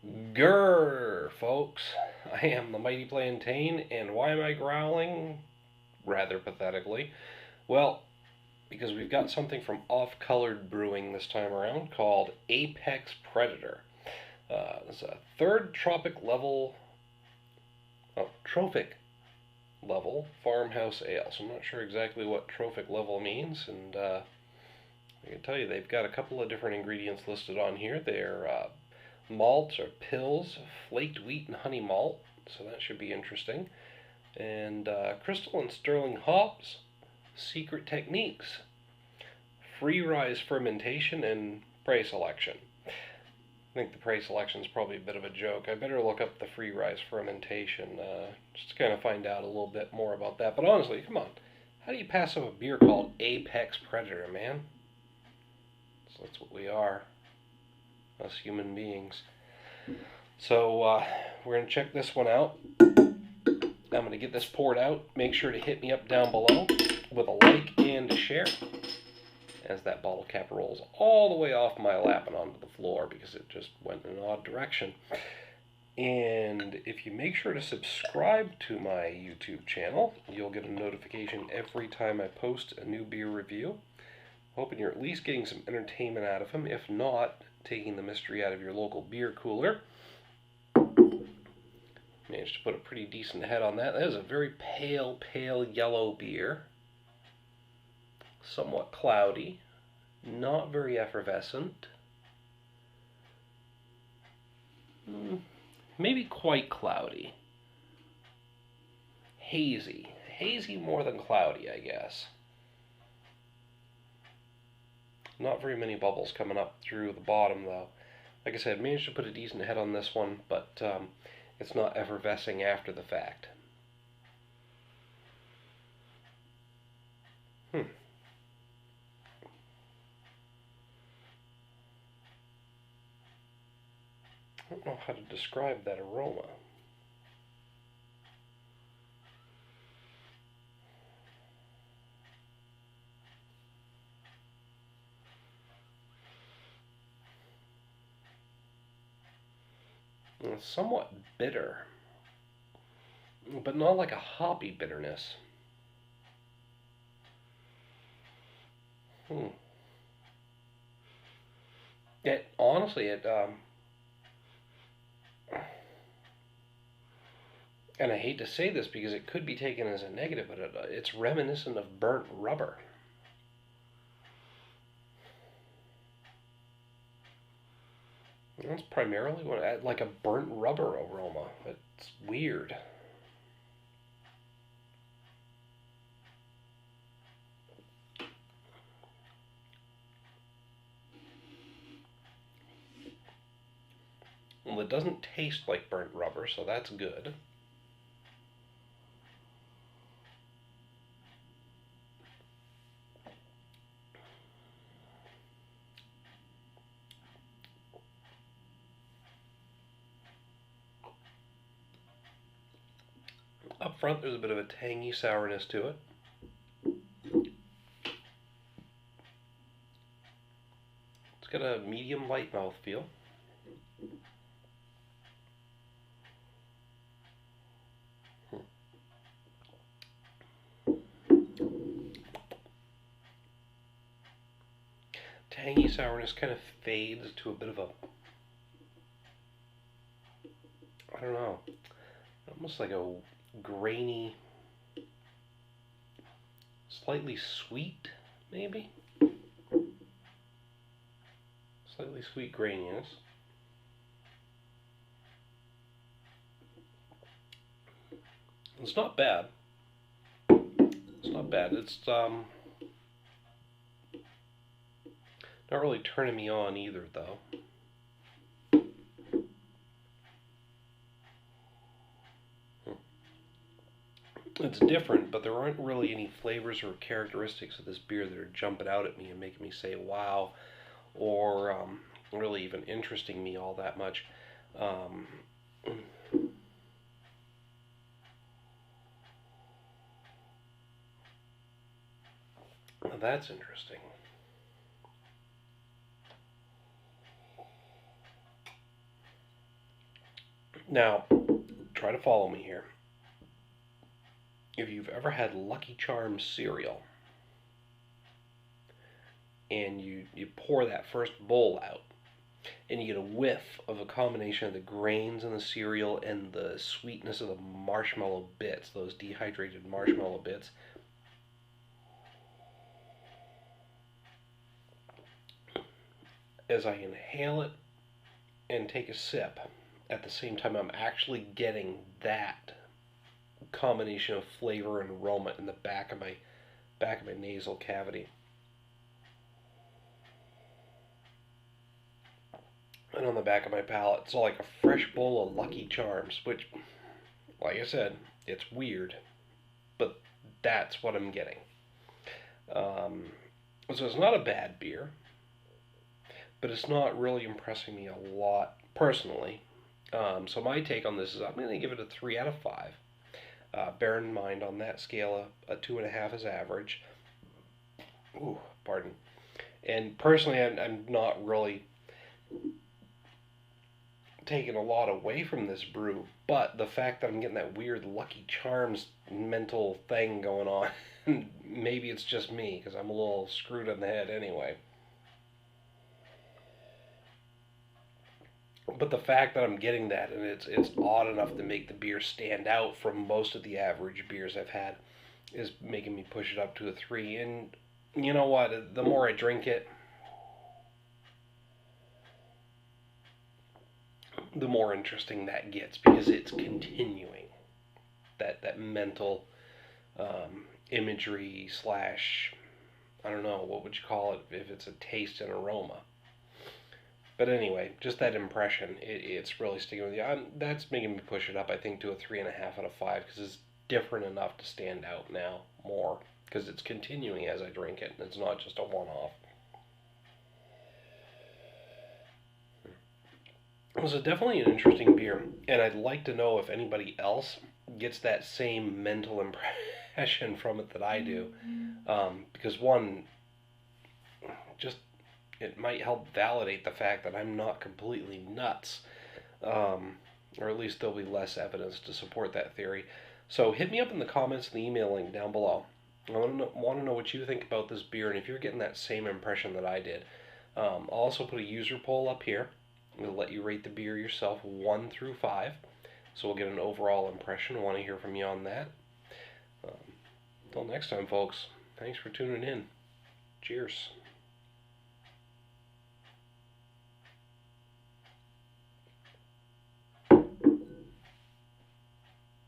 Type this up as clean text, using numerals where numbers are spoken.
Grrr, folks. I am the Mighty Plantain, and why am I growling? Rather pathetically. Well, because we've got something from Off-Colored Brewing this time around called Apex Predator. It's a third trophic level farmhouse ale. So I'm not sure exactly what trophic level means, and I can tell you they've got a couple of different ingredients listed on here. They're malts or pills, flaked wheat and honey malt, so that should be interesting. And crystal and sterling hops, secret techniques, free rise fermentation, and prey selection. I think the prey selection is probably a bit of a joke. I better look up the free rise fermentation just to kind of find out a little bit more about that. But honestly, come on, how do you pass up a beer called Apex Predator, man? So that's what we are, us human beings. So we're going to check this one out. I'm going to get this poured out. Make sure to hit me up down below with a like and a share as that bottle cap rolls all the way off my lap and onto the floor because it just went in an odd direction. And if you make sure to subscribe to my YouTube channel, you'll get a notification every time I post a new beer review. Hoping you're at least getting some entertainment out of them. If not, taking the mystery out of your local beer cooler. Managed to put a pretty decent head on that. That is a very pale yellow beer. Somewhat cloudy. Not very effervescent. Maybe quite cloudy. Hazy. Hazy more than cloudy, I guess. Not very many bubbles coming up through the bottom, though. Like I said, managed to put a decent head on this one, but it's not effervescing after the fact. I don't know how to describe that aroma. It's somewhat bitter, but not like a hoppy bitterness. It honestly, and I hate to say this because it could be taken as a negative, but it's reminiscent of burnt rubber. That's primarily what I like, a burnt rubber aroma. It's weird. Well, it doesn't taste like burnt rubber, so that's good. Up front, there's a bit of a tangy sourness to it. It's got a medium light mouthfeel. Tangy sourness kind of fades to a bit of a, I don't know, almost like a grainy, slightly sweet, maybe? Slightly sweet graininess. It's not bad. It's not bad. It's not really turning me on either, though. It's different, but there aren't really any flavors or characteristics of this beer that are jumping out at me and making me say wow, or really even interesting me all that much. That's interesting. Now, try to follow me here. If you've ever had Lucky Charms cereal and you pour that first bowl out and you get a whiff of a combination of the grains in the cereal and the sweetness of the marshmallow bits, those dehydrated marshmallow bits, as I inhale it and take a sip, at the same time I'm actually getting that combination of flavor and aroma in the back of my nasal cavity. And on the back of my palate, it's like a fresh bowl of Lucky Charms, which, like I said, it's weird, but that's what I'm getting. So it's not a bad beer, but it's not really impressing me a lot personally. So my take on this is I'm going to give it a 3 out of 5. Bear in mind on that scale, a 2.5 is average. Ooh, pardon. And personally, I'm not really taking a lot away from this brew, but the fact that I'm getting that weird Lucky Charms mental thing going on, maybe it's just me, because I'm a little screwed in the head anyway. But the fact that I'm getting that, and it's odd enough to make the beer stand out from most of the average beers I've had, is making me push it up to a 3. And you know what? The more I drink it, the more interesting that gets, because it's continuing that mental imagery slash, I don't know, what would you call it if it's a taste and aroma. But anyway, just that impression, it's really sticking with you. That's making me push it up, I think, to a 3.5 out of 5, because it's different enough to stand out now more, because it's continuing as I drink it, and it's not just a one-off. It was definitely an interesting beer, and I'd like to know if anybody else gets that same mental impression from it that I do. Because one, just it might help validate the fact that I'm not completely nuts, or at least there'll be less evidence to support that theory. So hit me up in the comments and the email link down below. I want to know what you think about this beer, and if you're getting that same impression that I did. I'll also put a user poll up here. It'll let you rate the beer yourself 1 through 5. So we'll get an overall impression. I want to hear from you on that. Until next time, folks, thanks for tuning in. Cheers.